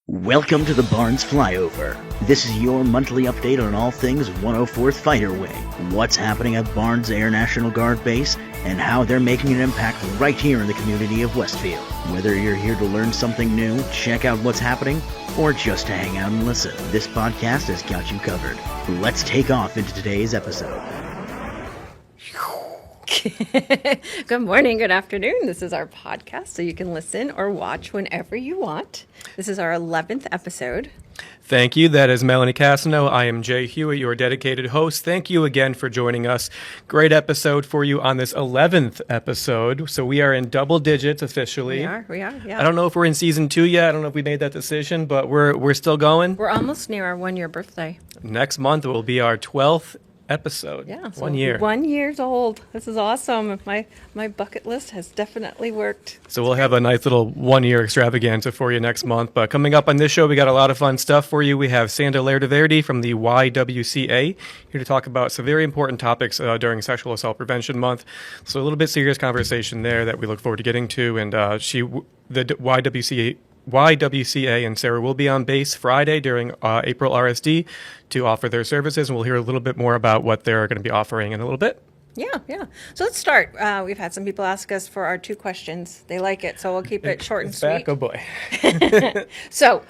Welcome to the Barnes Flyover. This is your monthly update on all things 104th Fighter Wing, what's happening at Barnes Air National Guard Base, and how they're making an impact right here in the community of Westfield. Whether you're here to learn something new, check out what's happening, or just to hang out and listen, this podcast has got you covered. Let's take off into today's episode. Good morning, good afternoon. This is our podcast, so you can listen or watch whenever you want. This is our 11th episode. Thank you. That is Melanie Casineau. I am Jay Hewitt, your dedicated host. Thank you again for joining us. Great episode for you on this 11th episode. So we are in double digits officially. We are, yeah. I don't know if we're in season 2 yet. I don't know if we made that decision, but we're still going. We're almost near our 1-year birthday. Next month will be our 12th episode. Yeah, so 1 year. 1 year's old. This is awesome. My bucket list has definitely worked. So we'll have a nice little 1 year extravaganza for you next month. But coming up on this show, we got a lot of fun stuff for you. We have Sara Landaverde from the YWCA here to talk about some very important topics during Sexual Assault Prevention Month. So a little bit serious conversation there that we look forward to getting to. And the YWCA and Sarah will be on base Friday during April RSD to offer their services, and we'll hear a little bit more about what they're going to be offering in a little bit. Yeah. So let's start. We've had some people ask us for our 2 questions. They like it, so we'll keep it short and sweet. Back, oh boy. So,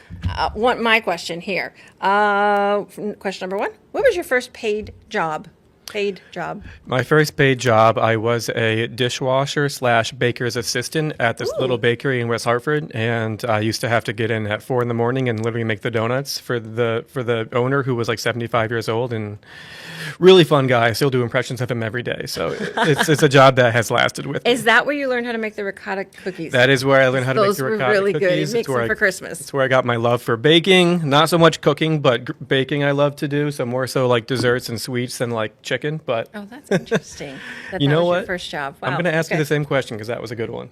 my question here. Question number 1. What was your first paid job? My first paid job, I was a dishwasher / baker's assistant at this little bakery in West Hartford, and I used to have to get in at 4 a.m. and literally make the donuts for the owner, who was like 75 years old and really fun guy. I still do impressions of him every day, so it's a job that has lasted with me. Is that where you learned how to make the ricotta cookies? That is where I learned how to make the ricotta really cookies. Good. He makes them for Christmas. It's where I got my love for baking. Not so much cooking, but baking I love to do. So more so like desserts and sweets than like chicken. But oh, that's interesting. That you know was what? Your first job. Wow. I'm going to ask you the same question because that was a good one.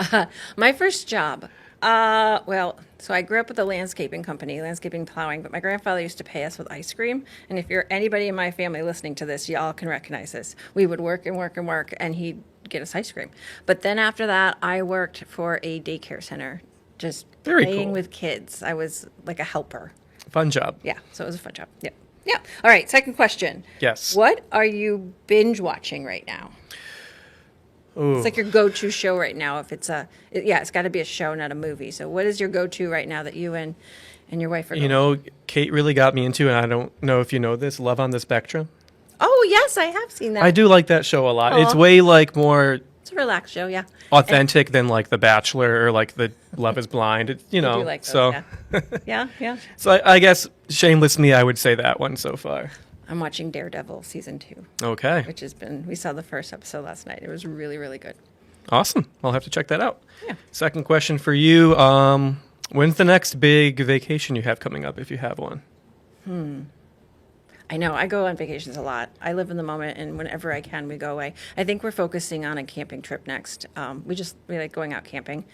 My first job. So I grew up with a landscaping company, landscaping plowing, but my grandfather used to pay us with ice cream. And if you're anybody in my family listening to this, y'all can recognize this. We would work, and he'd get us ice cream. But then after that, I worked for a daycare center, just playing with kids. I was like a helper. Fun job. Yeah, so it was a fun job. Yep. Yeah. All right, second question. Yes. What are you binge watching right now? Ooh. It's like your go-to show right now. If it's it's got to be a show, not a movie. So what is your go-to right now that you and your wife are doing? You know, Kate really got me into, and I don't know if you know this, Love on the Spectrum. Oh, yes, I have seen that. I do like that show a lot. Aww. It's way like more... It's a relaxed show, yeah. Authentic than like The Bachelor or like the Love is Blind. It's, you know, I do like those, yeah. So I guess shamelessly, I would say that one so far. I'm watching Daredevil season 2. Okay. We saw the first episode last night. It was really, really good. Awesome. I'll have to check that out. Yeah. Second question for you. When's the next big vacation you have coming up, if you have one? I know. I go on vacations a lot. I live in the moment, and whenever I can, we go away. I think we're focusing on a camping trip next. We like going out camping.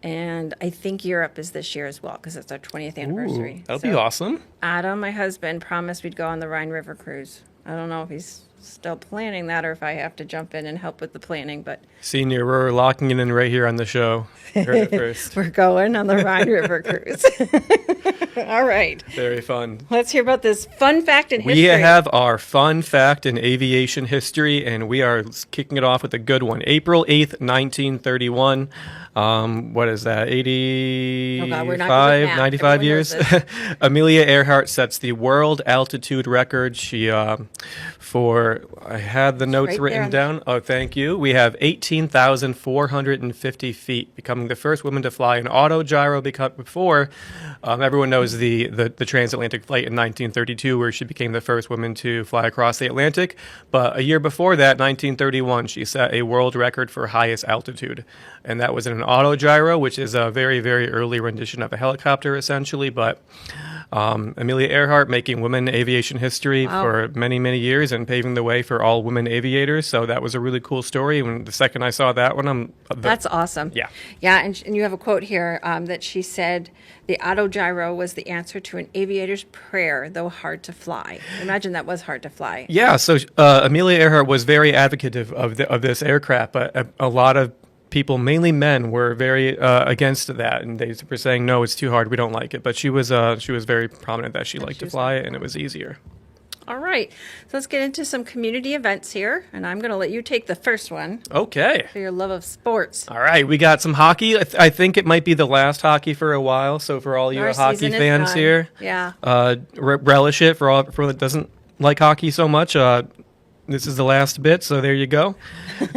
And I think Europe is this year as well because it's our 20th anniversary. Ooh, that'll be awesome. Adam, my husband, promised we'd go on the Rhine River cruise. I don't know if he's still planning that or if I have to jump in and help with the planning, but... Senior, we're locking it in right here on the show. Heard it first. We're going on the Rhine River cruise. All right. Very fun. Let's hear about this fun fact in history. We have our fun fact in aviation history, and we are kicking it off with a good one. April 8th, 1931. What is that? 95 years. Amelia Earhart sets the world altitude record. She I had the notes written down. Oh, thank you. We have 18,450 feet, becoming the first woman to fly an autogyro. Before everyone knows the transatlantic flight in 1932, where she became the first woman to fly across the Atlantic. But a year before that, 1931, she set a world record for highest altitude, and that was in an autogyro, which is a very, very early rendition of a helicopter, essentially. But Amelia Earhart making women aviation history for many, many years and paving the way for all women aviators. So that was a really cool story. When the second I saw that one, that's awesome. Yeah. Yeah, and you have a quote here that she said, the autogyro was the answer to an aviator's prayer, though hard to fly. Imagine that was hard to fly. Yeah, so Amelia Earhart was very advocative of this aircraft, but a lot of people, mainly men, were very against that, and they were saying, no, it's too hard, we don't like it. But she was very prominent that she liked to fly it, and it was easier. All right, so let's get into some community events here, and I'm going to let you take the first one Okay. for your love of sports. All right, we got some hockey. I think it might be the last hockey for a while. So for all you Our hockey season is fans done. here, Yeah. relish it. For all that doesn't like hockey so much, this is the last bit. So there you go.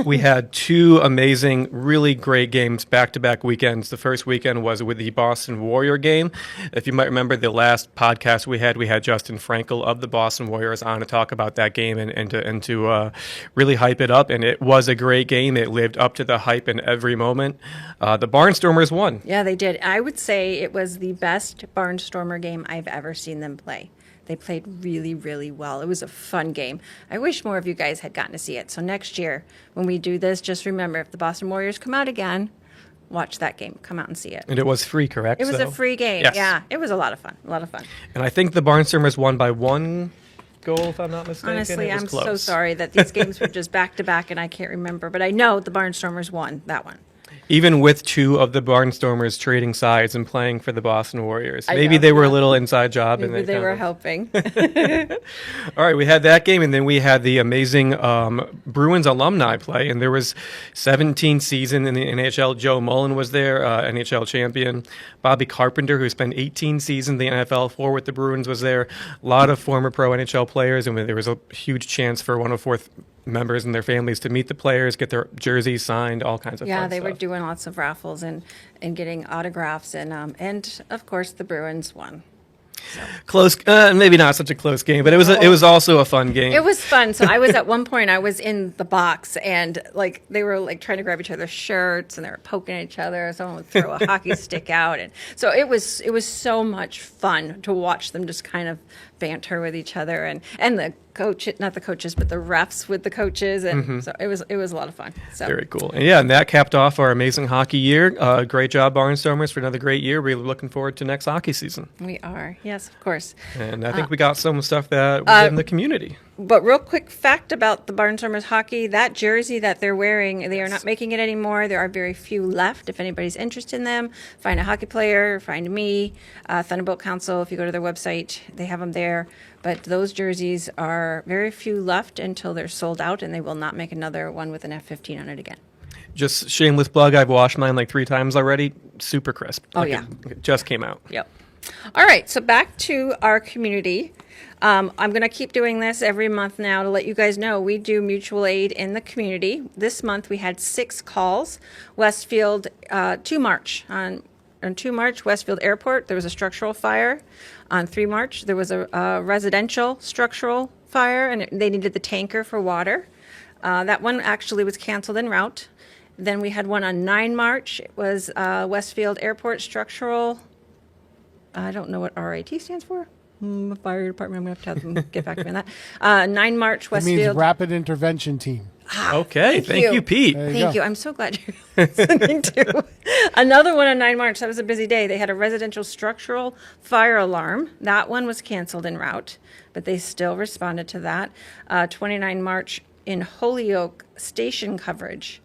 We had two amazing, really great games back-to-back weekends. The first weekend was with the Boston Warrior game. If you might remember the last podcast we had Justin Frankel of the Boston Warriors on to talk about that game and to really hype it up. And it was a great game. It lived up to the hype in every moment. The Barnstormers won. Yeah, they did. I would say it was the best Barnstormer game I've ever seen them play. They played really, really well. It was a fun game. I wish more of you guys had gotten to see it. So next year, when we do this, just remember, if the Boston Warriors come out again, watch that game. Come out and see it. And it was free, correct? It was a free game. Yes. Yeah, it was a lot of fun. A lot of fun. And I think the Barnstormers won by 1 goal, if I'm not mistaken. Honestly, It was I'm close. so sorry that these games were just back-to-back and I can't remember. But I know the Barnstormers won that one. Even with two of the Barnstormers trading sides and playing for the Boston Warriors. I Maybe know, they were a yeah. little inside job. Maybe and they were kind of- helping. All right, we had that game, and then we had the amazing Bruins alumni play, and there was 17th season in the NHL. Joe Mullen was there, NHL champion. Bobby Carpenter, who spent 18 seasons in the NFL for with the Bruins, was there. A lot of former pro NHL players, and there was a huge chance for 104th members and their families to meet the players, get their jerseys signed, all kinds of Yeah, fun they were stuff. doing lots of raffles and getting autographs, and of course the Bruins won. Close, maybe not such a close game, but it was also a fun game. It was fun. So I was at one point, I was in the box, and like they were like trying to grab each other's shirts, and they were poking at each other. Someone would throw a hockey stick out, and so it was so much fun to watch them just kind of banter with each other, and the coach, not the coaches, but the refs with the coaches, and so it was a lot of fun. So Very cool. And that capped off our amazing hockey year. Great job, Barnstormers, for another great year. Really looking forward to next hockey season. we are, yes, of course. And I think we got some stuff that was in the community. But real quick fact about the Barnstormers hockey, that jersey that they're wearing, they are not making it anymore. There are very few left. If anybody's interested in them, find a hockey player, find me, Thunderbolt Council. If you go to their website, they have them there. But those jerseys are very few left until they're sold out, and they will not make another one with an F-15 on it again. Just shameless plug, I've washed mine like 3 times already. Super crisp. Oh, yeah. It just came out. Yep. All right, so back to our community. I'm going to keep doing this every month now to let you guys know we do mutual aid in the community. This month we had 6 calls. Westfield, 2 March. On 2 March, Westfield Airport, there was a structural fire. On 3 March, there was a residential structural fire, and they needed the tanker for water. That one actually was canceled en route. Then we had one on 9 March. It was Westfield Airport structural. I don't know what RIT stands for. Fire department. I'm going to have to have them get back to me on that. 9 March, It Westfield. means Rapid Intervention Team. Okay, thank you, Pete. There you Thank go. you. I'm so glad you're listening to. Another one on 9 March. That was a busy day. They had a residential structural fire alarm. That one was canceled en route, but they still responded to that. 29 March in Holyoke station coverage.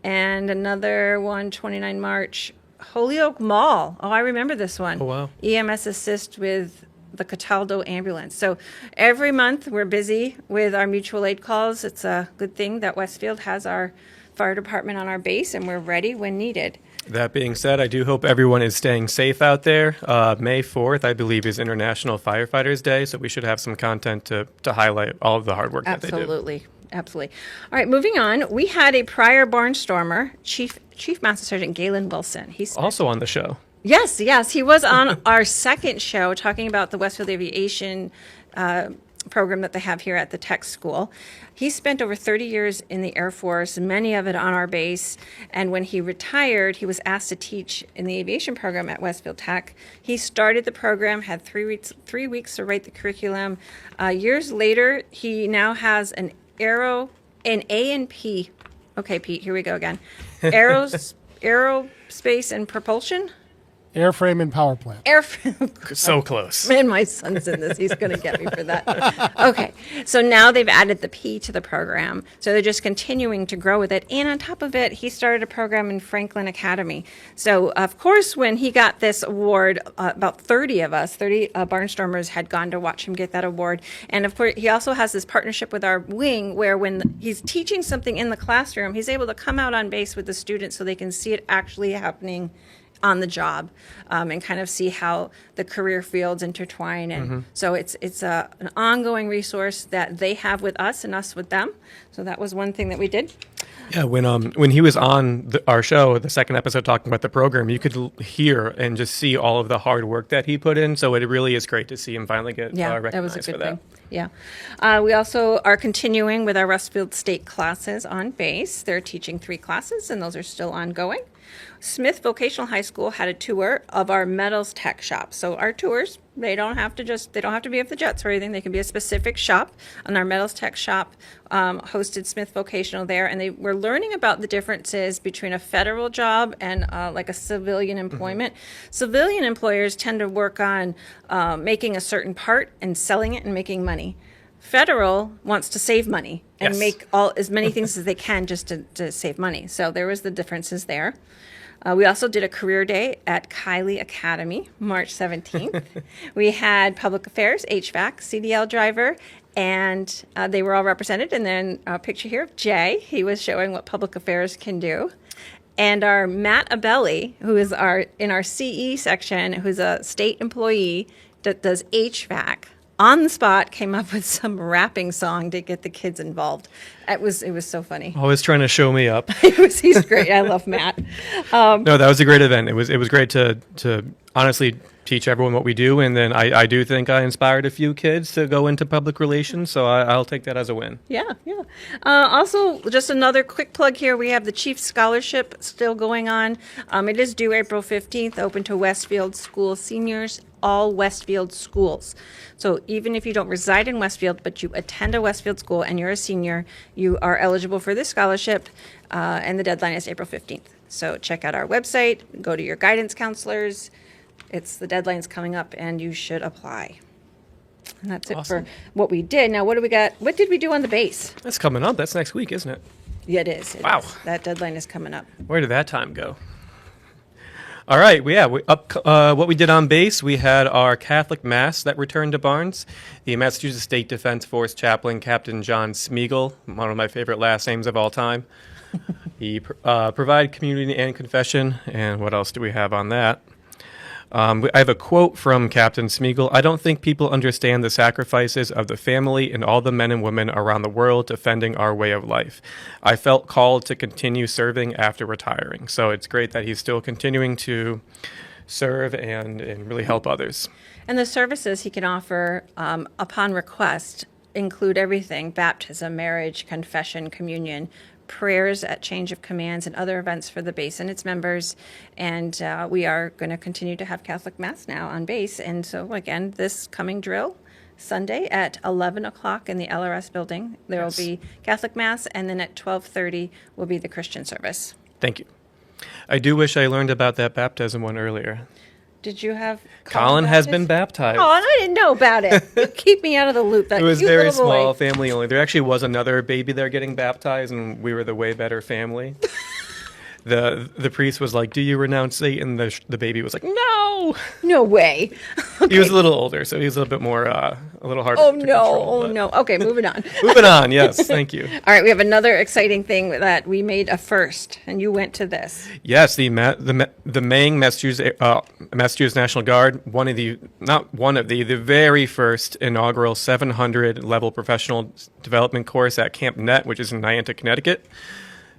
And another one, 29 March, Holyoke Mall. Oh, I remember this one. Oh, wow. EMS assist with the Cataldo ambulance. So every month we're busy with our mutual aid calls. It's a good thing that Westfield has our fire department on our base, and we're ready when needed. That being said, I do hope everyone is staying safe out there. May 4th, I believe, is International Firefighters Day, so we should have some content to highlight all of the hard work that they do. Absolutely. Absolutely. All right, moving on. We had a prior Barnstormer, Chief Master Sergeant Galen Wilson. He's Also on the show. Yes, he was on our second show talking about the Westfield Aviation program that they have here at the tech school. He spent over 30 years in the Air Force, many of it on our base, and when he retired, he was asked to teach in the aviation program at Westfield Tech. He started the program, had 3 weeks to write the curriculum. Years later, he now has an A&P. Okay, Pete, here we go again. Aerospace and propulsion. Airframe and power plant. So close. Man, my son's in this. He's going to get me for that. Okay. So now they've added the P to the program. So they're just continuing to grow with it. And on top of it, he started a program in Franklin Academy. So, of course, when he got this award, about 30 of us, 30 Barnstormers had gone to watch him get that award. And, of course, he also has this partnership with our wing where when he's teaching something in the classroom, he's able to come out on base with the students so they can see it actually happening on the job, and kind of see how the career fields intertwine. And so it's an ongoing resource that they have with us and us with them. So that was one thing that we did. Yeah, when he was on our show, the second episode talking about the program, you could hear and just see all of the hard work that he put in. So it really is great to see him finally get recognized that was a good for that. thing. Yeah. We also are continuing with our Westfield State classes on base. They're teaching 3 classes, and those are still ongoing. Smith Vocational High School had a tour of our metals tech shop. So our tours, they don't have to be of the Jets or anything. They can be a specific shop. And our metals tech shop hosted Smith Vocational there, and they were learning about the differences between a federal job and like a civilian employment. Civilian employers tend to work on making a certain part and selling it and making money. Federal wants to save money and make as many things as they can just to save money. So there was the differences there. We also did a career day at Kylie Academy, March 17th. We had public affairs, HVAC, CDL driver, and they were all represented. And then a picture here of Jay. He was showing what public affairs can do. And our Matt Abelli, who is in our CE section, who's a state employee that does HVAC, on the spot came up with some rapping song to get the kids involved. It was so funny. Always trying to show me up. He's great. I love Matt. No, that was a great event. It was great to honestly teach everyone what we do, and then I do think I inspired a few kids to go into public relations, so I'll take that as a win. Yeah. Also, just another quick plug here. We have the Chiefs Scholarship still going on. It is due April 15th, open to Westfield School seniors, all Westfield schools. So even if you don't reside in Westfield, but you attend a Westfield school and you're a senior, you are eligible for this scholarship, and the deadline is April 15th. So check out our website, go to your guidance counselors. The deadline's coming up, and you should apply. And that's it for what we did. Now, what do we got? What did we do on the base? That's coming up. That's next week, isn't it? Yeah, it is. Wow. That deadline is coming up. Where did that time go? All right, what we did on base, we had our Catholic Mass that returned to Barnes. The Massachusetts State Defense Force chaplain, Captain John Smeagol, one of my favorite last names of all time. He provided community and confession, and what else do we have on that? I have a quote from Captain Smeagol. "I don't think people understand the sacrifices of the family and all the men and women around the world defending our way of life. I felt called to continue serving after retiring." So it's great that he's still continuing to serve and really help others. And the services he can offer upon request include everything: baptism, marriage, confession, communion, prayers at change of commands, and other events for the base and its members. And we are going to continue to have Catholic Mass now on base. And so, again, this coming drill, Sunday at 11 o'clock in the LRS building, there will be Catholic Mass, and then at 12:30 will be the Christian service. Thank you. I do wish I learned about that baptism one earlier. Did you have Colin has been baptized. Oh, and I didn't know about it. You keep me out of the loop. That it was cute very little boy. small, family only. There actually was another baby there getting baptized, and we were the way better family. The priest was like, "Do you renounce Satan?" The baby was like, "No." No way. He was a little older, so he was a little bit more, a little harder to control. Oh, no. Okay, moving on. Moving on, yes, thank you. All right, we have another exciting thing that we made a first, and you went to this. Yes, the Maine Massachusetts National Guard, the very first inaugural 700 level professional development course at Camp Net, which is in Niantic, Connecticut.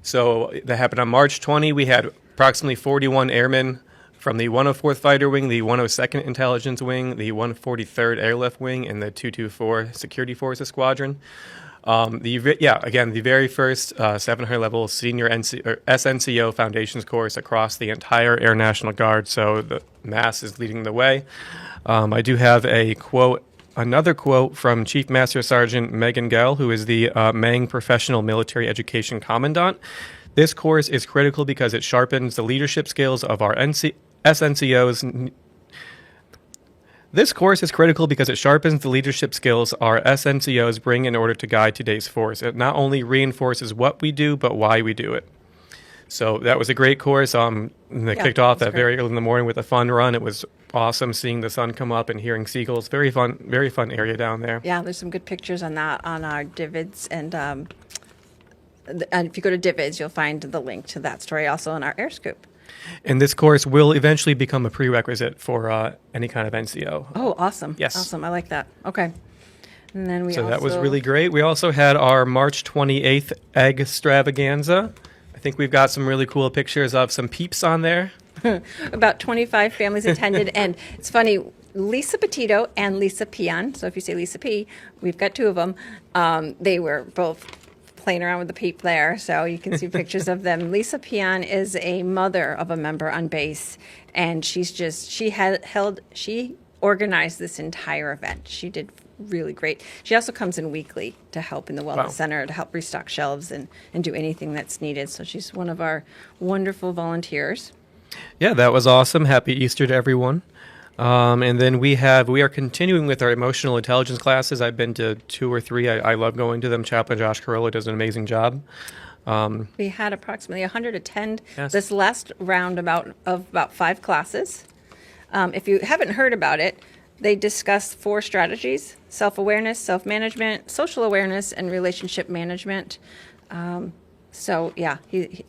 So that happened on March 20. We had approximately 41 airmen from the 104th Fighter Wing, the 102nd Intelligence Wing, the 143rd Airlift Wing, and the 224 Security Forces Squadron. The very first 700 level senior SNCO foundations course across the entire Air National Guard. So the Mass is leading the way. I do have another quote from Chief Master Sergeant Megan Gell, who is the Mang Professional Military Education Commandant. "This course is critical because it sharpens the leadership skills of our SNCOs. This course is critical because it sharpens the leadership skills our SNCOs bring in order to guide today's force. It not only reinforces what we do, but why we do it. So that was a great course. They kicked off that very early in the morning with a fun run. It was awesome seeing the sun come up and hearing seagulls. Very fun area down there. Yeah, there's some good pictures on that on our Divids, and if you go to Divids, you'll find the link to that story also on our Air Scoop. And this course will eventually become a prerequisite for any kind of NCO. Oh, awesome. Yes. Awesome. I like that. Okay. And then So that was really great. We also had our March 28th egg extravaganza. I think we've got some really cool pictures of some peeps on there. About 25 families attended, and it's funny, Lisa Petito and Lisa Pion, so if you say Lisa P, we've got two of them, they were both playing around with the peep there, so you can see pictures of them. Lisa Pion is a mother of a member on base, and she organized this entire event. She did really great. She also comes in weekly to help in the Wellness Center, to help restock shelves and do anything that's needed. So she's one of our wonderful volunteers. Yeah, that was awesome. Happy Easter to everyone. And then we are continuing with our emotional intelligence classes. I've been to 2 or 3. I love going to them. Chaplain Josh Carollo does an amazing job. We had approximately 100 attend Yes. this last round of about 5 classes. If you haven't heard about it, they discuss 4 strategies: self-awareness, self-management, social awareness, and relationship management. So, yeah,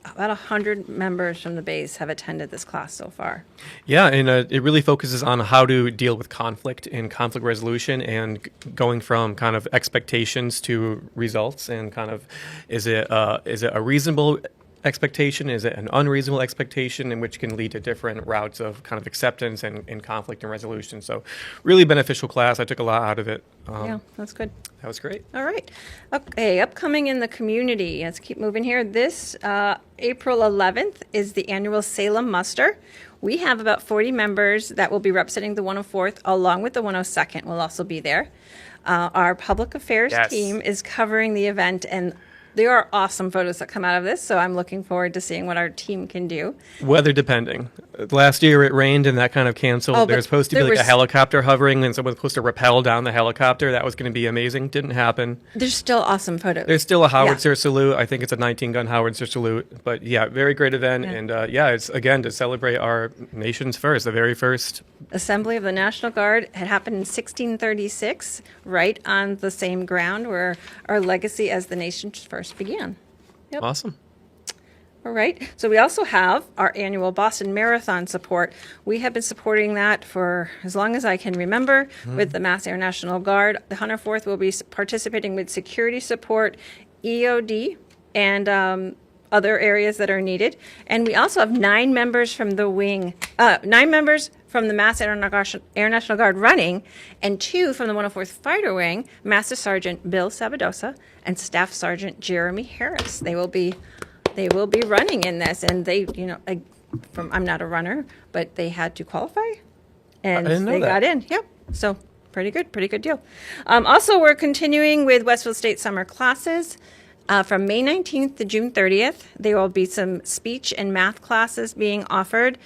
about 100 members from the base have attended this class so far. Yeah, and it really focuses on how to deal with conflict and conflict resolution, and going from kind of expectations to results, and kind of is it a reasonable expectation? Is it an unreasonable expectation, and which can lead to different routes of kind of acceptance and conflict and resolution. So really beneficial class. I took a lot out of it. Yeah, that's good. That was great. All right. Okay, upcoming in the community. Let's keep moving here. This April 11th is the annual Salem Muster. We have about 40 members that will be representing the 104th, along with the 102nd will also be there. Our public affairs team is covering the event, and there are awesome photos that come out of this, so I'm looking forward to seeing what our team can do. Weather depending. Last year it rained and that kind of canceled. There's supposed to be like a helicopter hovering and someone's supposed to rappel down the helicopter. That was going to be amazing. Didn't happen. There's still awesome photos. There's still a howitzer salute. I think it's a 19-gun howitzer salute. But yeah, very great event. Yeah. And it's again to celebrate our nation's first, the very first Assembly of the National Guard. Had happened in 1636, right on the same ground where our legacy as the nation's first began. Yep. Awesome. All right. So we also have our annual Boston Marathon support. We have been supporting that for as long as I can remember with the Mass Air National Guard. The 104th will be participating with security support, EOD, and other areas that are needed. And we also have 9 members from the wing, 9 members from the Mass Air National Guard running, and 2 from the 104th Fighter Wing, Master Sergeant Bill Sabadosa and Staff Sergeant Jeremy Harris. They will be running in this, and they, I'm not a runner, but they had to qualify, and they got in. Yep. So pretty good deal. Also, we're continuing with Westfield State summer classes. From May 19th to June 30th, there will be some speech and math classes being offered.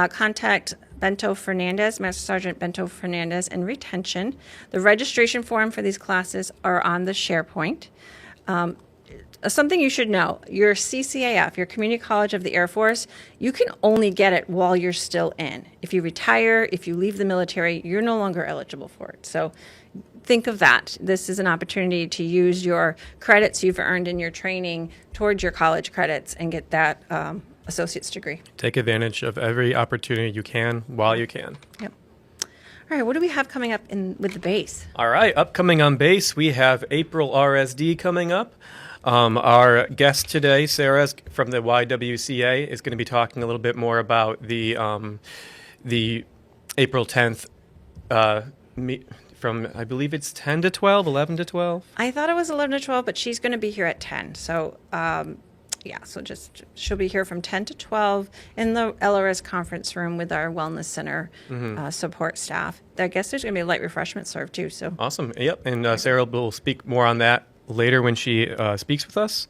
Contact Bento Fernandez, Master Sergeant Bento Fernandez, and retention. The registration form for these classes are on the SharePoint. Something you should know, your CCAF, your Community College of the Air Force, you can only get it while you're still in. If you retire, if you leave the military, you're no longer eligible for it. So think of that. This is an opportunity to use your credits you've earned in your training towards your college credits and get that associate's degree. Take advantage of every opportunity you can while you can. Yep. All right, what do we have coming up with the base? All right, upcoming on base, we have April RSD coming up. Our guest today, Sara from the YWCA, is going to be talking a little bit more about the April 10th from, I believe it's 10 to 12, 11 to 12? I thought it was 11 to 12, but she's going to be here at 10. So, she'll be here from 10 to 12 in the LRS conference room with our Wellness Center support staff. I guess there's going to be a light refreshment served too. So awesome. Yep. And Sara will speak more on that later when she speaks with us.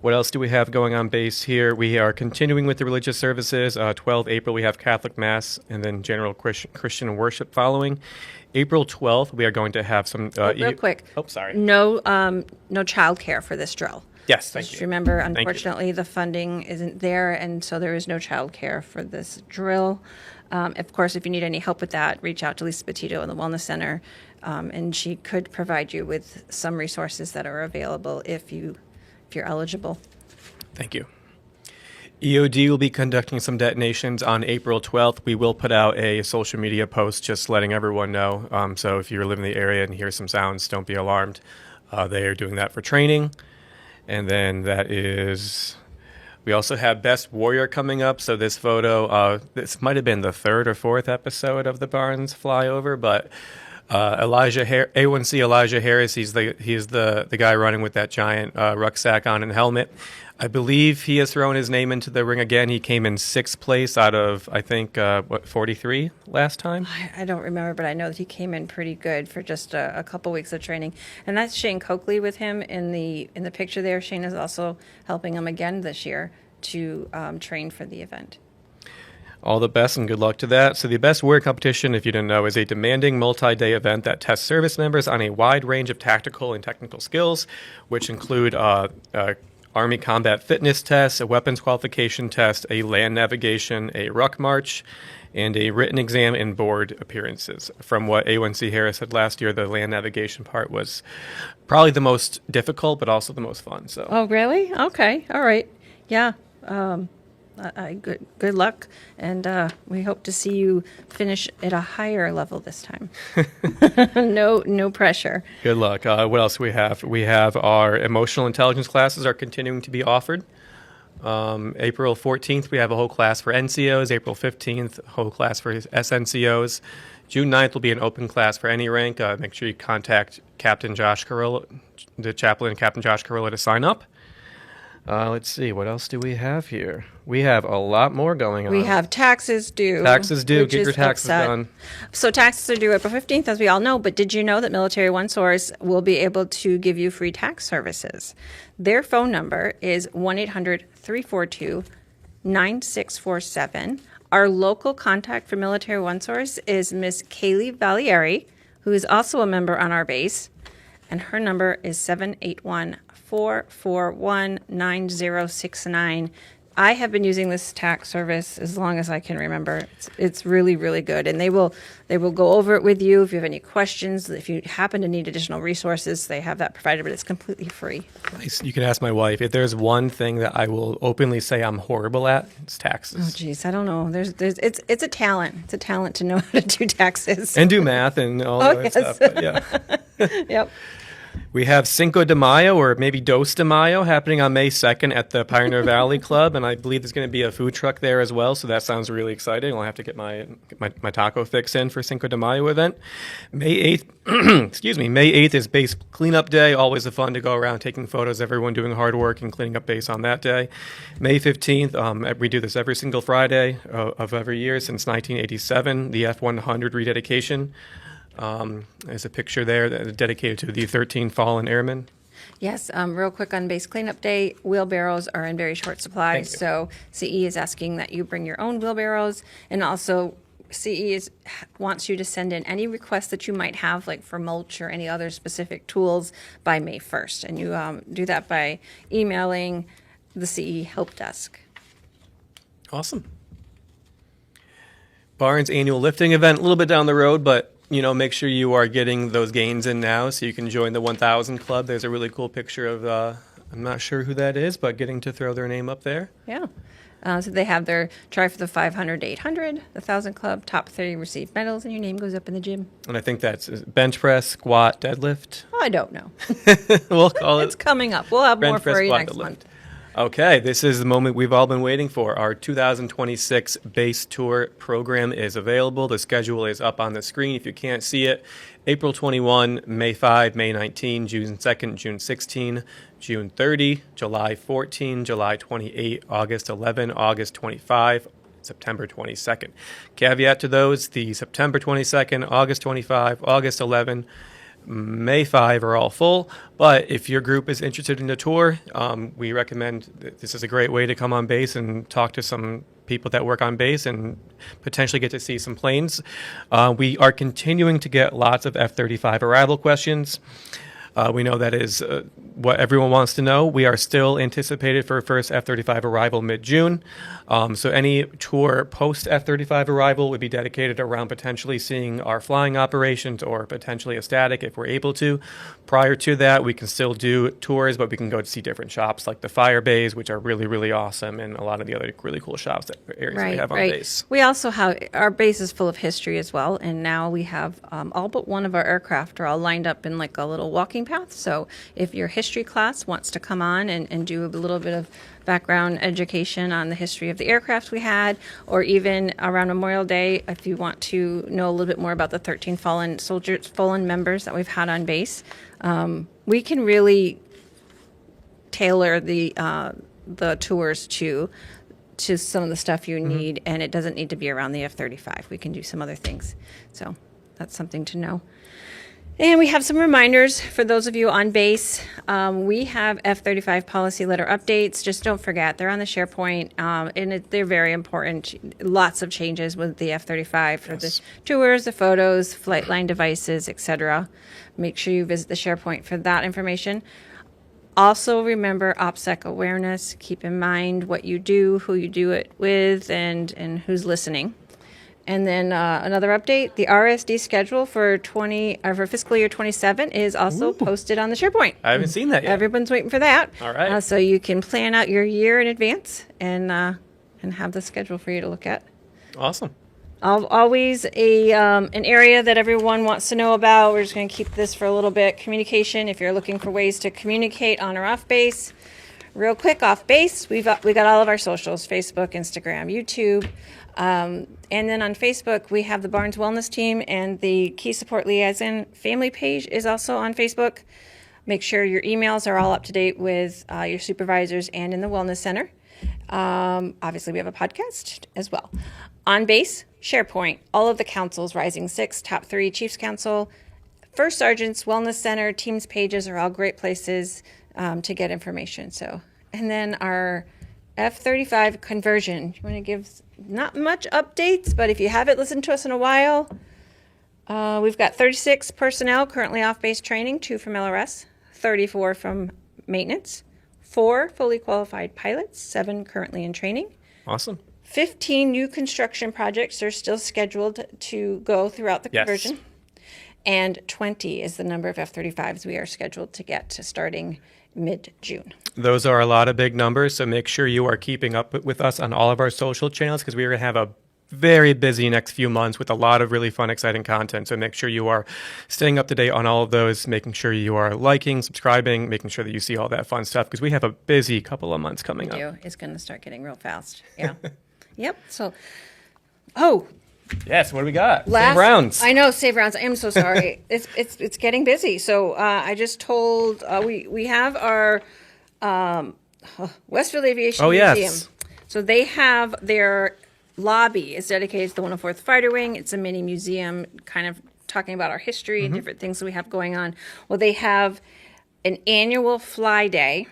What else do we have going on base here? We are continuing with the religious services. 12 April, we have Catholic Mass and then general Christian worship following. April 12th, we are going to have some... Real quick. Oh, sorry. No childcare for this drill. Yes, thank Just you. remember, Thank you. unfortunately, the funding isn't there, and so there is no childcare for this drill. Of course, if you need any help with that, reach out to Lisa Petito in the Wellness Center, and she could provide you with some resources that are available if you're eligible. Thank you. EOD will be conducting some detonations on April 12th. We will put out a social media post just letting everyone know. So if you live in the area and hear some sounds, don't be alarmed. They are doing that for training. And then we also have Best Warrior coming up. So this photo, this might have been the third or fourth episode of the Barnes Flyover, but A1C Elijah Harris, he's the guy running with that giant rucksack on and helmet. I believe he has thrown his name into the ring again. He came in 6th place out of, I think, 43 last time? I don't remember, but I know that he came in pretty good for just a couple weeks of training. And that's Shane Coakley with him in the picture there. Shane is also helping him again this year to train for the event. All the best and good luck to that. So the Best Warrior Competition, if you didn't know, is a demanding multi-day event that tests service members on a wide range of tactical and technical skills, which include Army combat fitness tests, a weapons qualification test, a land navigation, a ruck march, and a written exam and board appearances. From what A1C Harris said last year, the land navigation part was probably the most difficult, but also the most fun. So. Oh, really? Okay. All right. Yeah. Good luck, and we hope to see you finish at a higher level this time. No pressure. Good luck. What else do we have? We have our emotional intelligence classes are continuing to be offered. April 14th, we have a whole class for NCOs. April 15th, a whole class for SNCOs. June 9th will be an open class for any rank. Make sure you contact Captain Josh Carrillo, the chaplain, Captain Josh Carrillo, to sign up. Let's see, what else do we have here? We have a lot more going on. We have taxes due. Taxes due. Get your taxes done. So taxes are due April 15th, as we all know, but did you know that Military OneSource will be able to give you free tax services? Their phone number is 1-800-342-9647. Our local contact for Military OneSource is Miss Kaylee Valieri, who is also a member on our base, and her number is 781-441-9069. I have been using this tax service as long as I can remember. It's really, really good, and they will go over it with you if you have any questions. If you happen to need additional resources, they have that provided, but it's completely free. Nice. You can ask my wife. If there's one thing that I will openly say I'm horrible at, it's taxes. Oh, geez, I don't know. It's a talent. It's a talent to know how to do taxes and do math and all that other stuff. But yeah. Yep. We have Cinco de Mayo, or maybe Dos de Mayo, happening on May 2nd at the Pioneer Valley Club, and I believe there's going to be a food truck there as well, so that sounds really exciting. I'll have to get my taco fix in for Cinco de Mayo event. May 8th, May 8th is base cleanup day, always a fun to go around taking photos, everyone doing hard work and cleaning up base on that day. May 15th, we do this every single Friday of every year since 1987, the F-100 rededication. There's a picture there that is dedicated to the 13 fallen airmen. Yes, real quick on base cleanup day, wheelbarrows are in very short supply, so CE is asking that you bring your own wheelbarrows, and also CE wants you to send in any requests that you might have, like for mulch or any other specific tools, by May 1st, and you do that by emailing the CE help desk. Awesome. Barnes annual lifting event, a little bit down the road, but make sure you are getting those gains in now so you can join the 1000 Club. There's a really cool picture of, I'm not sure who that is, but getting to throw their name up there. Yeah. So they have their try for the 500 to 800, the 1000 Club, top 30 receive medals, and your name goes up in the gym. And I think that's bench press, squat, deadlift. I don't know. We'll call it. It's coming up. We'll have more for you next deadlift. month. Okay, this is the moment we've all been waiting for. Our 2026 base tour program is available. The schedule is up on the screen if you can't see it. April 21, May 5, May 19, June 2nd, June 16, June 30, July 14, July 28, August 11, August 25, September 22nd. Caveat to those, the September 22nd, August 25, August 11, May 5 are all full, but if your group is interested in a tour, we recommend this is a great way to come on base and talk to some people that work on base and potentially get to see some planes. We are continuing to get lots of F-35 arrival questions. We know that is what everyone wants to know. We are still anticipated for first F-35 arrival mid-June. So any tour post F-35 arrival would be dedicated around potentially seeing our flying operations or potentially a static if we're able to. Prior to that, we can still do tours, but we can go to see different shops like the fire bays, which are really, really awesome, and a lot of the other really cool shops that areas we have on base. We also have, our base is full of history as well, and now we have all but one of our aircraft are all lined up in like a little walking path. So if your history class wants to come on and do a little bit of background education on the history of the aircraft we had, or even around Memorial Day, if you want to know a little bit more about the 13 fallen soldiers, fallen members that we've had on base, we can really tailor the tours to some of the stuff you need, and it doesn't need to be around the F-35. We can do some other things. So that's something to know. And we have some reminders for those of you on base. We have F-35 policy letter updates. Just don't forget, they're on the SharePoint, and they're very important. Lots of changes with the F-35 for the tours, the photos, flight line devices, etc. Make sure you visit the SharePoint for that information. Also, remember OPSEC awareness. Keep in mind what you do, who you do it with, and who's listening. And then another update, the RSD schedule for fiscal year 27 is also posted on the SharePoint. I haven't seen that yet. Everyone's waiting for that. All right. So you can plan out your year in advance and have the schedule for you to look at. Awesome. Always an area that everyone wants to know about. We're just going to keep this for a little bit. Communication, if you're looking for ways to communicate on or off base. Real quick, off base, we got all of our socials, Facebook, Instagram, YouTube. And then on Facebook, we have the Barnes Wellness Team, and the Key Support Liaison family page is also on Facebook. Make sure your emails are all up to date with your supervisors and in the Wellness Center. Obviously, we have a podcast as well. On base, SharePoint, all of the councils, Rising 6, Top 3, Chiefs Council, First Sergeants, Wellness Center, Teams pages are all great places to get information. So, and then our F-35 conversion. You want to give not much updates, but if you haven't listened to us in a while, we've got 36 personnel currently off base training, 2 from LRS, 34 from maintenance, 4 fully qualified pilots, 7 currently in training. Awesome. 15 new construction projects are still scheduled to go throughout the conversion. And 20 is the number of F-35s we are scheduled to get to starting mid-June. Those are a lot of big numbers, so make sure you are keeping up with us on all of our social channels because we are going to have a very busy next few months with a lot of really fun, exciting content. So make sure you are staying up to date on all of those, making sure you are liking, subscribing, making sure that you see all that fun stuff because we have a busy couple of months coming up. It's going to start getting real fast. Yeah. Yep. So, yes, what do we got? Save rounds. I know, save rounds. I am so sorry. It's getting busy. So I just told we have our Westfield Aviation Museum. Yes. So they have their lobby is dedicated to the 104th Fighter Wing. It's a mini museum, kind of talking about our history and different things that we have going on. Well, they have an annual fly day.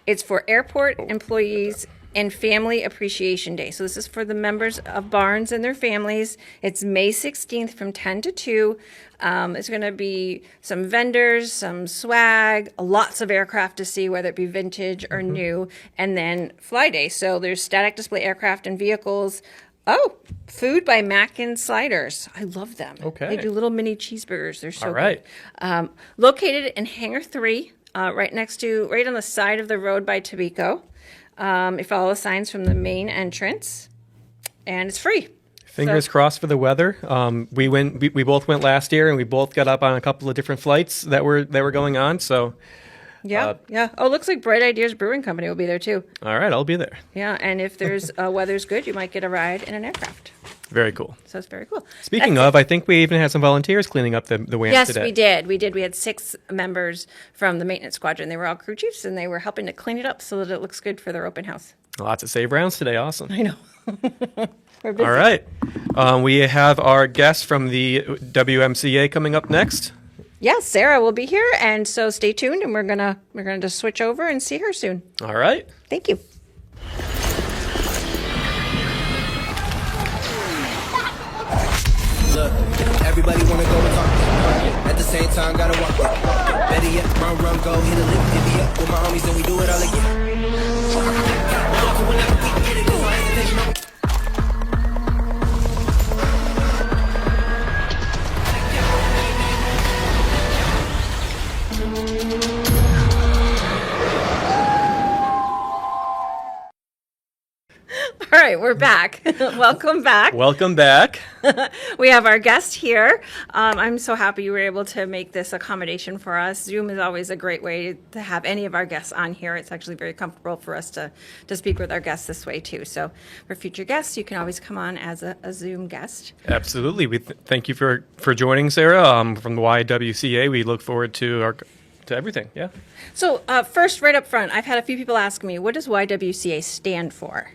It's for airport employees and Family Appreciation Day. So this is for the members of Barnes and their families. It's May 16th from 10 to 2. It's going to be some vendors, some swag, lots of aircraft to see, whether it be vintage or new, and then Fly Day. So there's static display aircraft and vehicles. Oh, food by Mac and Sliders. I love them. Okay. They do little mini cheeseburgers. They're so all right. good. Located in Hangar 3, right on the side of the road by Tobacco. You follow the signs from the main entrance, and it's free. Fingers crossed for the weather. We both went last year, and we both got up on a couple of different flights that were going on. So, yeah. Oh, looks like Bright Ideas Brewing Company will be there too. All right, I'll be there. Yeah, and if there's weather's good, you might get a ride in an aircraft. Very cool. So it's very cool. Speaking of, I think we even had some volunteers cleaning up the WAMP today. Yes, we did. We had 6 members from the maintenance squadron. They were all crew chiefs, and they were helping to clean it up so that it looks good for their open house. Lots of save rounds today. Awesome. I know. We're busy. All right. We have our guest from the WMCA coming up next. Yes, Sarah will be here, and so stay tuned, and we're gonna just switch over and see her soon. All right. Thank you. Look, everybody wanna go and talk. At the same time, gotta walk it. Better yet, run, go, hit a lick, divvy up with my homies, and we do it all again. All right, we're back. Welcome back. Welcome back. We have our guest here. I'm so happy you were able to make this accommodation for us. Zoom is always a great way to have any of our guests on here. It's actually very comfortable for us to speak with our guests this way too. So for future guests, you can always come on as a Zoom guest. Absolutely. We thank you for joining, Sarah, from the YWCA. We look forward to everything. Yeah. So first, right up front, I've had a few people ask me, what does YWCA stand for?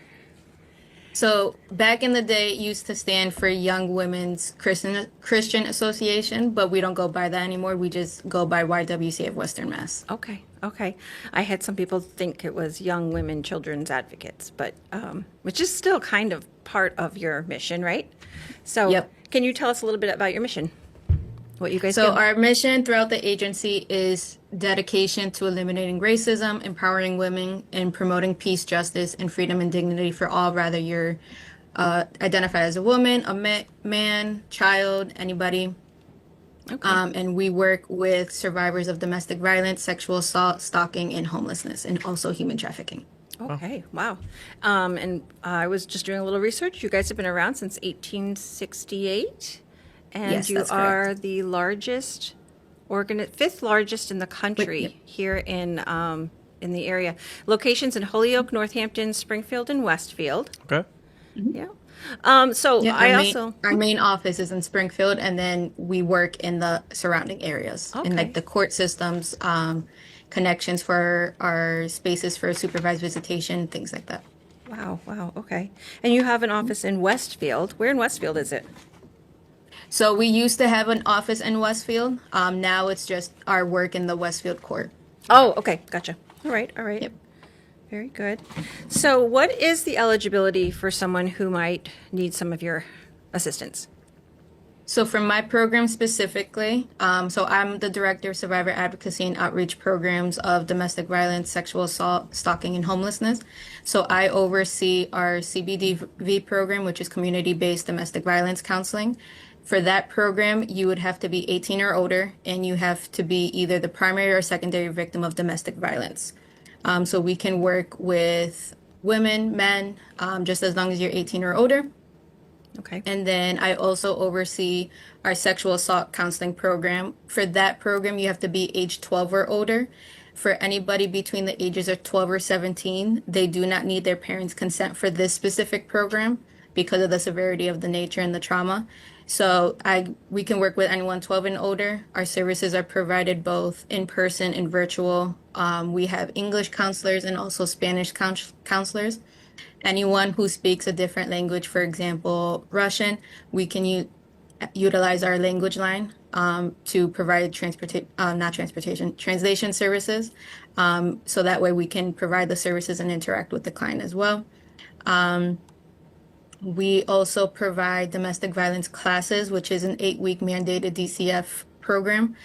So back in the day, it used to stand for Young Women's Christian Association, but we don't go by that anymore. We just go by YWCA of Western Mass. Okay. I had some people think it was Young Women Children's Advocates, but which is still kind of part of your mission, right? So Yep. Can you tell us a little bit about your mission? What you guys So do? our mission throughout the agency is dedication to eliminating racism, empowering women, and promoting peace, justice, and freedom and dignity for all, whether you're identified as a woman, a man, child, anybody. Okay. And we work with survivors of domestic violence, sexual assault, stalking, and homelessness, and also human trafficking. Okay, wow. And I was just doing a little research. You guys have been around since 1868, and Yes, you that's are correct. the largest, fifth largest in the country Yep. here in the area. Locations in Holyoke, Northampton, Springfield, and Westfield. Okay. Yeah. So Yeah, I our also. main office is in Springfield, and then we work in the surrounding areas, in Okay. like the court systems, connections for our spaces for supervised visitation, things like that. Wow. Okay. And you have an office in Westfield. Where in Westfield is it? So we used to have an office in Westfield. Now it's just our work in the Westfield court. Oh, okay. Gotcha. All right. Yep. Very good. So, what is the eligibility for someone who might need some of your assistance? So for my program specifically, so I'm the director of survivor advocacy and outreach programs of domestic violence, sexual assault, stalking, and homelessness. So I oversee our CBDV program, which is community-based domestic violence counseling. For that program, you would have to be 18 or older, and you have to be either the primary or secondary victim of domestic violence. So we can work with women, men, just as long as you're 18 or older. Okay. And then I also oversee our sexual assault counseling program. For that program, you have to be age 12 or older. For anybody between the ages of 12 or 17, they do not need their parents' consent for this specific program because of the severity of the nature and the trauma. So we can work with anyone 12 and older. Our services are provided both in person and virtual. We have English counselors and also Spanish counselors. Anyone who speaks a different language, for example, Russian, we can utilize our language line to provide translation services. So that way we can provide the services and interact with the client as well. We also provide domestic violence classes, which is an 8-week mandated DCF program.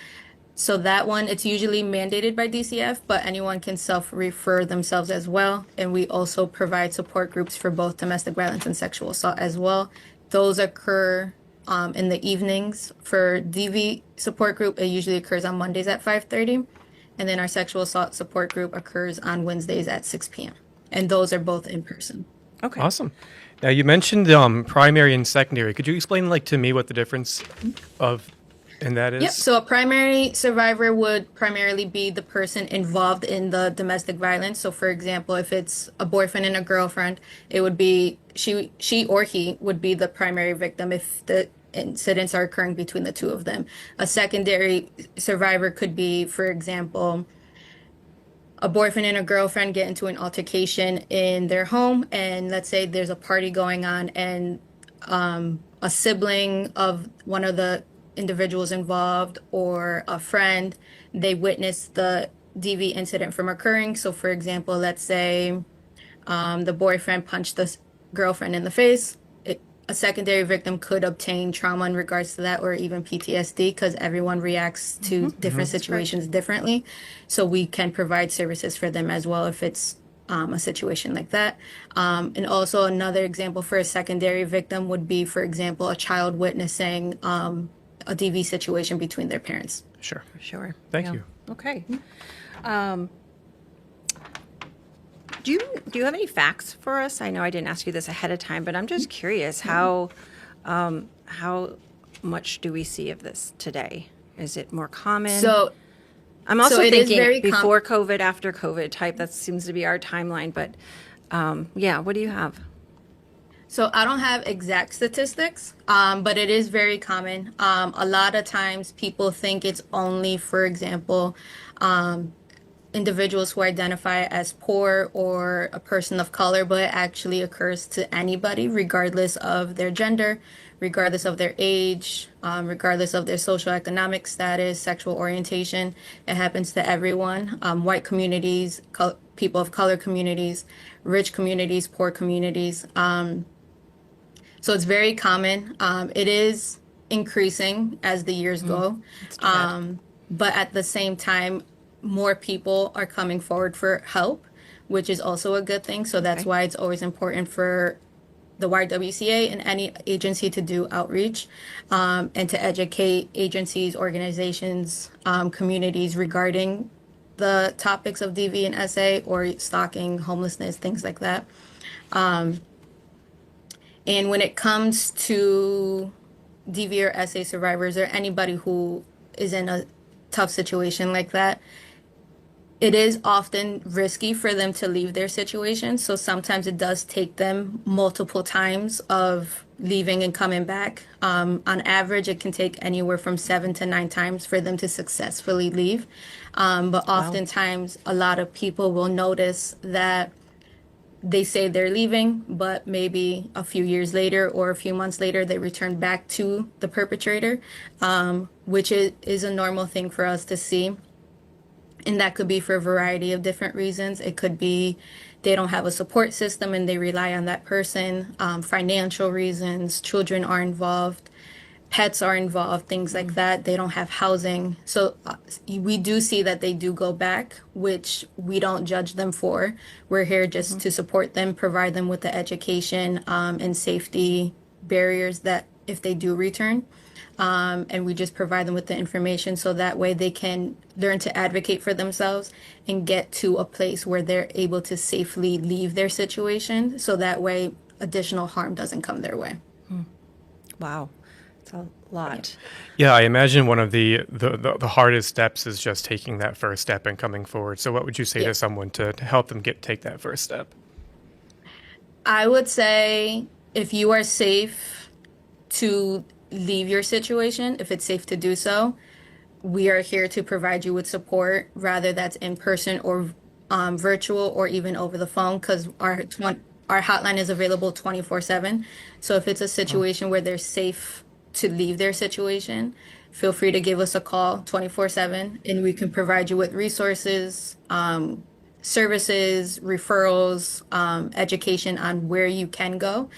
So that one, it's usually mandated by DCF, but anyone can self-refer themselves as well. And we also provide support groups for both domestic violence and sexual assault as well. Those occur in the evenings. For DV support group, it usually occurs on Mondays at 5:30. And then our sexual assault support group occurs on Wednesdays at 6 p.m. And those are both in person. Okay. Awesome. Now you mentioned primary and secondary. Could you explain, to me, what the difference in that is? Yep. So a primary survivor would primarily be the person involved in the domestic violence. So for example, if it's a boyfriend and a girlfriend, it would be she or he would be the primary victim if the incidents are occurring between the two of them. A secondary survivor could be, for example, a boyfriend and a girlfriend get into an altercation in their home, and let's say there's a party going on, and a sibling of one of the individuals involved or a friend, they witnessed the DV incident from occurring. So, for example, let's say the boyfriend punched the girlfriend in the face. A secondary victim could obtain trauma in regards to that, or even PTSD, because everyone reacts to different situations differently. So we can provide services for them as well if it's a situation like that. And also another example for a secondary victim would be, for example, a child witnessing a DV situation between their parents. Sure. Sure. Thank Yeah. you. Okay. Do you have any facts for us? I know I didn't ask you this ahead of time, but I'm just curious how much do we see of this today? Is it more common? So I'm also it is thinking very before COVID, after COVID type. That seems to be our timeline. But yeah, what do you have? So I don't have exact statistics, but it is very common. A lot of times people think it's only, for example, individuals who identify as poor or a person of color, but it actually occurs to anybody, regardless of their gender, regardless of their age, regardless of their socioeconomic status, sexual orientation. It happens to everyone. White communities, people of color communities, rich communities, poor communities. So it's very common. It is increasing as the years go. But at the same time, more people are coming forward for help, which is also a good thing. So that's why it's always important for the YWCA and any agency to do outreach and to educate agencies, organizations, communities regarding the topics of DV and SA or stalking, homelessness, things like that. And when it comes to DV or SA survivors or anybody who is in a tough situation like that, it is often risky for them to leave their situation. So sometimes it does take them multiple times of leaving and coming back. On average, it can take anywhere from 7 to 9 times for them to successfully leave. But oftentimes, a lot of people will notice that they say they're leaving, but maybe a few years later or a few months later, they return back to the perpetrator, which is a normal thing for us to see. And that could be for a variety of different reasons. It could be they don't have a support system and they rely on that person, financial reasons, children are involved, pets are involved, things like that. They don't have housing. So we do see that they do go back, which we don't judge them for. We're here just to support them, provide them with the education and safety barriers that if they do return. And we just provide them with the information so that way they can learn to advocate for themselves and get to a place where they're able to safely leave their situation so that way additional harm doesn't come their way. Wow, it's a lot. Yeah, I imagine one of the hardest steps is just taking that first step and coming forward. So what would you say to someone to help them take that first step? I would say if you are safe to leave your situation, if it's safe to do so, we are here to provide you with support, rather that's in person or virtual or even over the phone, because our hotline is available 24/7. So if it's a situation where they're safe to leave their situation, feel free to give us a call 24/7 and we can provide you with resources, services, referrals, education on where you can go.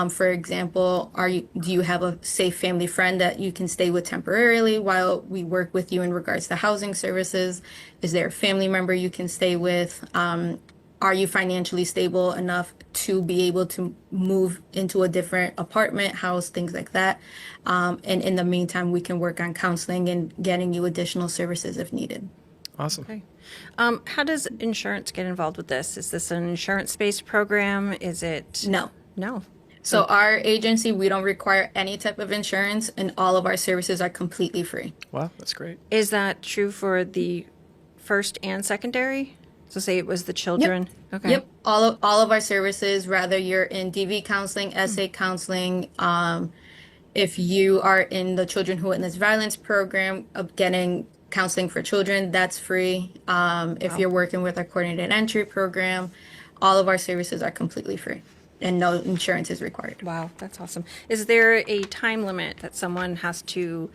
For example, do you have a safe family friend that you can stay with temporarily while we work with you in regards to housing services? Is there a family member you can stay with? Are you financially stable enough to be able to move into a different apartment, house, things like that? And in the meantime, we can work on counseling and getting you additional services if needed. Awesome. Okay. How does insurance get involved with this? Is this an insurance-based program? Is it? No. No. So our agency, we don't require any type of insurance and all of our services are completely free. Wow, that's great. Is that true for the first and secondary? So say it was the children. Yep. Okay. Yep. All of our services, whether you're in DV counseling, SA counseling, if you are in the Children Who Witness Violence program of getting counseling for children, that's free. If you're working with our coordinated entry program, all of our services are completely free and no insurance is required. Wow, that's awesome. Is there a time limit that someone has to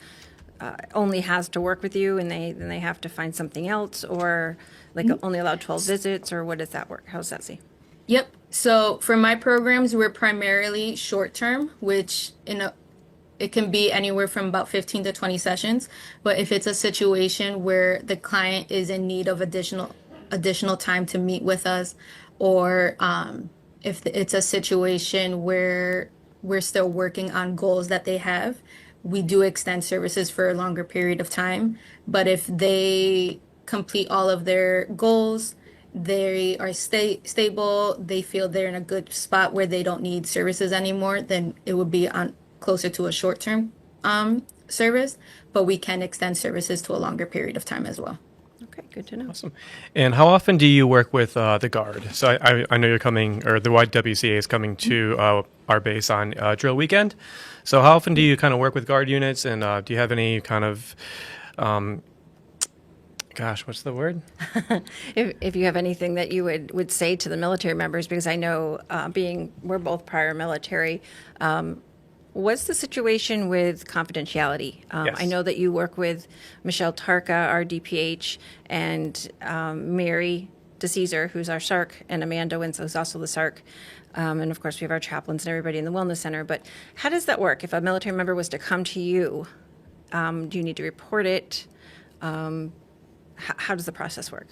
only has to work with you, and then they have to find something else, or like only allowed 12 visits, or what does that work? How's that see? Yep. So for my programs, we're primarily short term, which it can be anywhere from about 15 to 20 sessions. But if it's a situation where the client is in need of additional time to meet with us, or if it's a situation where we're still working on goals that they have, we do extend services for a longer period of time. But if they complete all of their goals, they are stable, they feel they're in a good spot where they don't need services anymore, then it would be on closer to a short-term service, but we can extend services to a longer period of time as well. Okay, good to know. Awesome. And how often do you work with the Guard? So I know you're coming, or the YWCA is coming to our base on drill weekend. So how often do you kind of work with Guard units, and do you have any kind of, what's the word? If you have anything that you would say to the military members, because I know we're both prior military, what's the situation with confidentiality? Yes. I know that you work with Michelle Tarka, our DPH, and Mary DeCesar, who's our SARC, and Amanda Winslow, who's also the SARC. And of course, we have our chaplains and everybody in the Wellness Center. But how does that work? If a military member was to come to you, do you need to report it? How does the process work?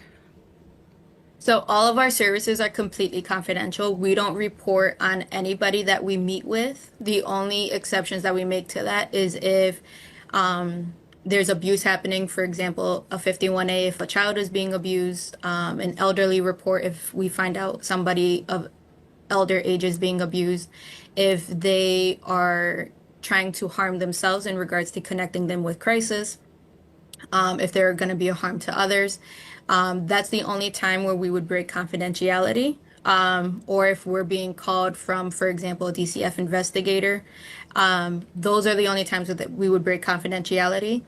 So all of our services are completely confidential. We don't report on anybody that we meet with. The only exceptions that we make to that is if there's abuse happening, for example, a 51A if a child is being abused, an elderly report if we find out somebody of elder age is being abused, if they are trying to harm themselves in regards to connecting them with crisis, if they're going to be a harm to others. That's the only time where we would break confidentiality. Or if we're being called from, for example, a DCF investigator, those are the only times that we would break confidentiality.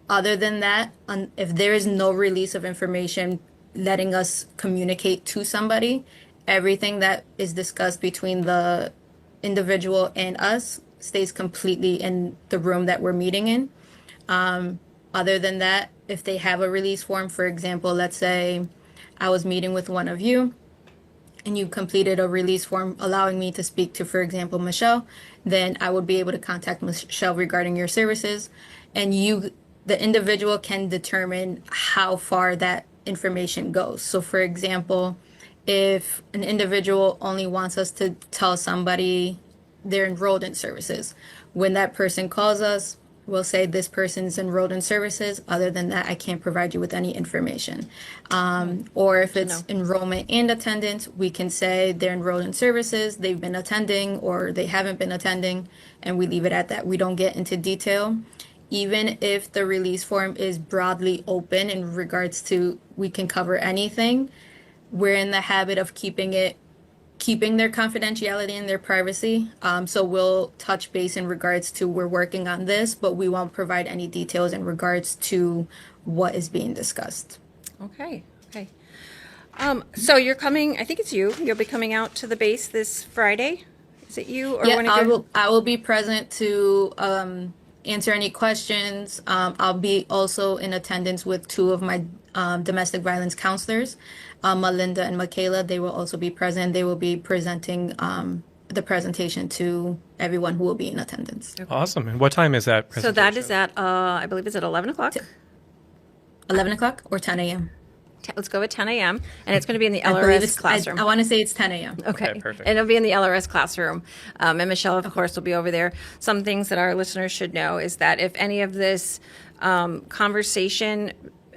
Other than that, if there is no release of information letting us communicate to somebody, everything that is discussed between the individual and us stays completely in the room that we're meeting in. Other than that, if they have a release form, for example, let's say I was meeting with one of you and you completed a release form allowing me to speak to, for example, Michelle, then I would be able to contact Michelle regarding your services, and the individual can determine how far that information goes. So for example, if an individual only wants us to tell somebody they're enrolled in services, when that person calls us, we'll say this person's enrolled in services. Other than that, I can't provide you with any information. Or if it's enrollment and attendance, we can say they're enrolled in services, they've been attending, or they haven't been attending, and we leave it at that. We don't get into detail. Even if the release form is broadly open in regards to we can cover anything, we're in the habit of keeping their confidentiality and their privacy. So we'll touch base in regards to we're working on this, but we won't provide any details in regards to what is being discussed. Okay. So you're coming, I think it's you'll be coming out to the base this Friday. Is it you? Or Yeah, one of I will be present to answer any questions. I'll be also in attendance with two of my domestic violence counselors, Melinda and Michaela. They will also be present. They will be presenting the presentation to everyone who will be in attendance. Awesome. And what time is that presentation? So that is at, I believe it's at 11 o'clock. 11 o'clock or 10 a.m.? Let's go with 10 a.m. And it's going to be in the I believe LRS classroom. I want to say it's 10 a.m. Okay, perfect. And it'll be in the LRS classroom. And Michelle, of course, will be over there. Some things that our listeners should know is that if any of this conversation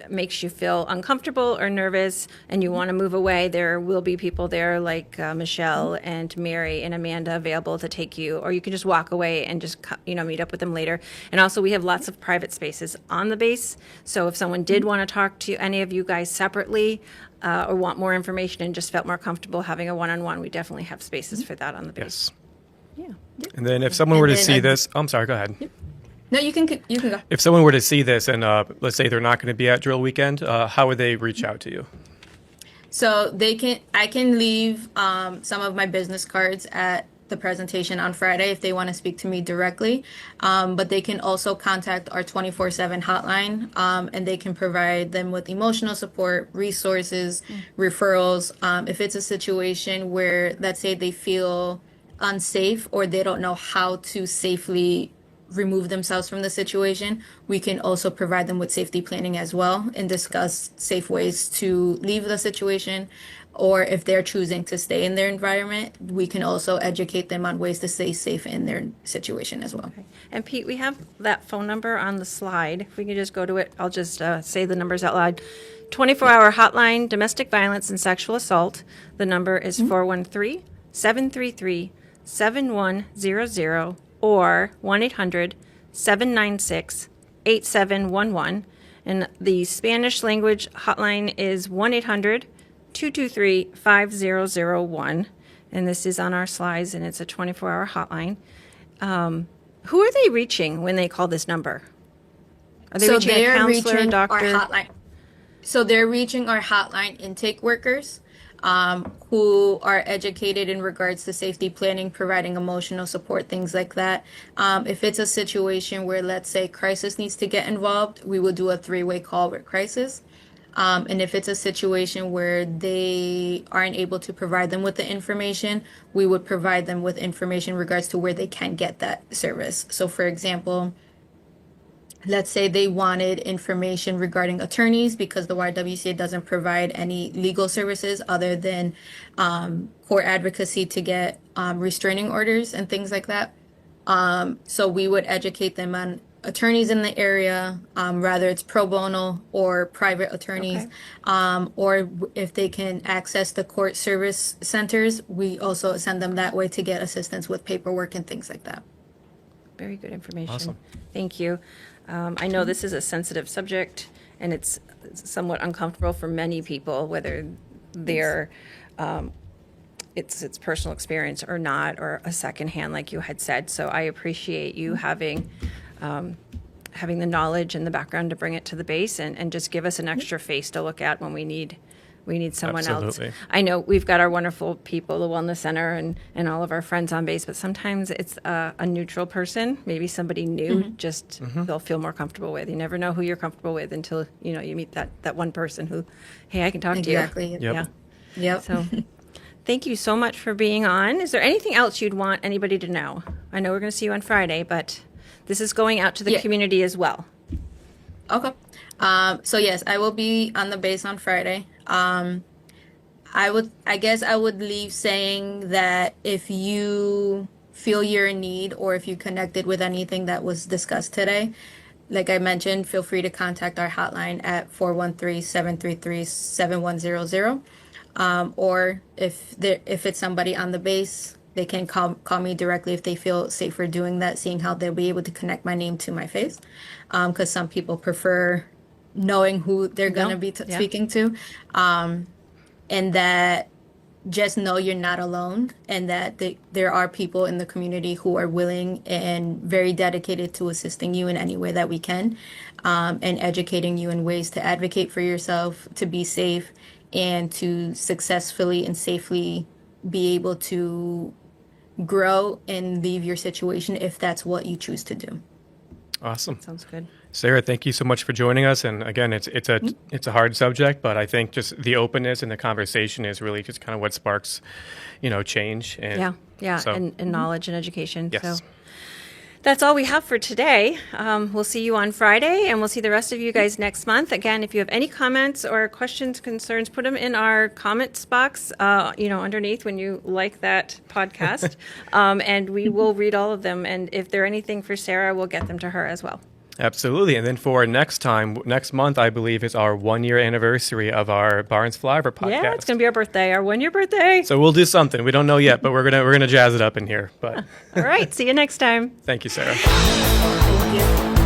makes you feel uncomfortable or nervous and you want to move away, there will be people there like Michelle and Mary and Amanda available to take you, or you can just walk away and just meet up with them later. And also we have lots of private spaces on the base, so if someone did want to talk to any of you guys separately or want more information and just felt more comfortable having a one-on-one, we definitely have spaces for that on the base. Yes. Yeah. And then if someone were to see this, I'm sorry, go ahead. No, you can go. If someone were to see this and let's say they're not going to be at drill weekend, how would they reach out to you? So I can leave some of my business cards at the presentation on Friday if they want to speak to me directly. But they can also contact our 24/7 hotline, and they can provide them with emotional support, resources, referrals. If it's a situation where, let's say, they feel unsafe or they don't know how to safely remove themselves from the situation, we can also provide them with safety planning as well and discuss safe ways to leave the situation. Or if they're choosing to stay in their environment, we can also educate them on ways to stay safe in their situation as well. And Pete, we have that phone number on the slide. If we can just go to it, I'll just say the numbers out loud. 24-hour hotline, domestic violence and sexual assault. The number is 413-733-7100 or 1-800-796-8711. And the Spanish language hotline is 1-800-223-5001. And this is on our slides, and it's a 24-hour hotline. Who are they reaching when they call this number? Are they reaching a counselor, a doctor? Our hotline. So they're reaching our hotline intake workers who are educated in regards to safety planning, providing emotional support, things like that. If it's a situation where, let's say, crisis needs to get involved, we will do a 3-way call with crisis. And if it's a situation where they aren't able to provide them with the information, we would provide them with information in regards to where they can get that service. So, for example, let's say they wanted information regarding attorneys because the YWCA doesn't provide any legal services other than court advocacy to get restraining orders and things like that. So we would educate them on attorneys in the area, whether it's pro bono or private attorneys, or if they can access the court service centers, we also send them that way to get assistance with paperwork and things like that. Very good information. Awesome. Thank you. I know this is a sensitive subject, and it's somewhat uncomfortable for many people, whether they're it's personal experience or not, or a secondhand, like you had said. So I appreciate you having the knowledge and the background to bring it to the base and just give us an extra face to look at when we need someone Absolutely. else. I know we've got our wonderful people, the Wellness Center, and all of our friends on base, but sometimes it's a neutral person, maybe somebody new, just they'll feel more comfortable with. You never know who you're comfortable with until you meet that one person who, hey, I can talk to you. Exactly. Yep. Yeah. Yep. So thank you so much for being on. Is there anything else you'd want anybody to know? I know we're going to see you on Friday, but this is going out to the community as well. Okay. So yes, I will be on the base on Friday. I guess I would leave saying that if you feel you're in need or if you connected with anything that was discussed today, like I mentioned, feel free to contact our hotline at 413-733-7100. Or if it's somebody on the base, they can call me directly if they feel safer doing that, seeing how they'll be able to connect my name to my face. Because some people prefer knowing who they're going to be speaking to. And that just know you're not alone, and that there are people in the community who are willing and very dedicated to assisting you in any way that we can, and educating you in ways to advocate for yourself, to be safe, and to successfully and safely be able to grow and leave your situation if that's what you choose to do. Awesome. Sounds good. Sarah, thank you so much for joining us. And again, it's a hard subject, but I think just the openness and the conversation is really just kind of what sparks, change. And and knowledge and education. Yes. So that's all we have for today. We'll see you on Friday, and we'll see the rest of you guys next month. Again, if you have any comments or questions, concerns, put them in our comments box, underneath when you like that podcast, and we will read all of them. And if they're anything for Sarah, we'll get them to her as well. Absolutely. And then for next month, I believe, is our 1-year anniversary of our Barnes Flyover podcast. Yeah, it's going to be our birthday, our 1-year birthday. So we'll do something. We don't know yet, but we're gonna jazz it up in here. But all right. See you next time. Thank you, Sarah. Thank you.